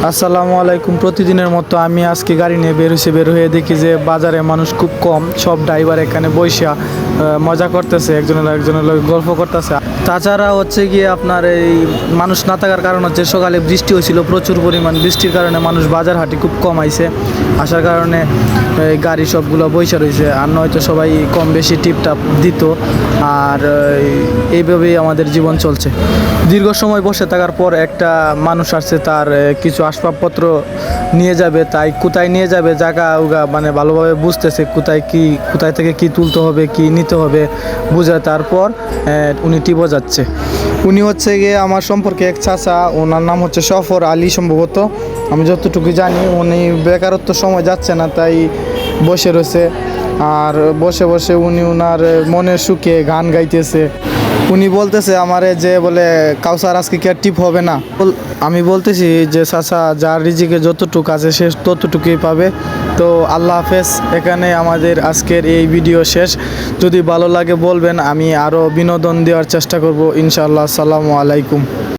আসসালামু আলাইকুম। প্রতিদিনের মতো আমি আজকে গাড়ি নিয়ে বের হয়ে দেখি যে বাজারে মানুষ খুব কম। সব ড্রাইভার এখানে বইসা মজা করতেছে, একজনের লগে গল্প করতেছে। তাছাড়া হচ্ছে গিয়ে আপনার এই মানুষ না থাকার কারণ হচ্ছে সকালে বৃষ্টি হয়েছিল, প্রচুর পরিমাণ বৃষ্টির কারণে মানুষ বাজার হাটি খুব কম আইছে। আসার কারণে এই গাড়ি সবগুলো বইসা রয়েছে, আর নয়তো সবাই কম বেশি টিপটাপ দিত। আর এইভাবেই আমাদের জীবন চলছে। দীর্ঘ সময় বসে থাকার পর একটা মানুষ আসছে, তার কিছু আসবাবপত্র নিয়ে যাবে। তাই কোথায় নিয়ে যাবে জায়গা উগা মানে ভালোভাবে বুঝতেছে, কোথায় থেকে কি তুলতে হবে, কি নিতে হবে বুঝে তারপর উনি টিপো যাচ্ছে। উনি হচ্ছে গিয়ে আমার সম্পর্কে এক চাচা, ওনার নাম হচ্ছে সফর আলী সম্ভবত, আমি যতটুকু জানি। উনি বেকারত্ব সময় যাচ্ছে না, তাই বসে রয়েছে। আর বসে বসে উনি ওনার মনের সুখে গান গাইতেছে। উনি বলতেছে আমারে যে বলে, কাউসার আজকে কি আর টিপ হবে না? আমি বলতেছি যে চাচা, যার রিজিকে যতটুকু আছে সে ততটুকুই পাবে। তো আল্লাহ হাফেজ। এখানে আমাদের আজকের এই ভিডিও শেষ। যদি ভালো লাগে বলবেন, আমি আরও বিনোদন দেওয়ার চেষ্টা করব ইনশাআল্লাহ। আসসালামু আলাইকুম।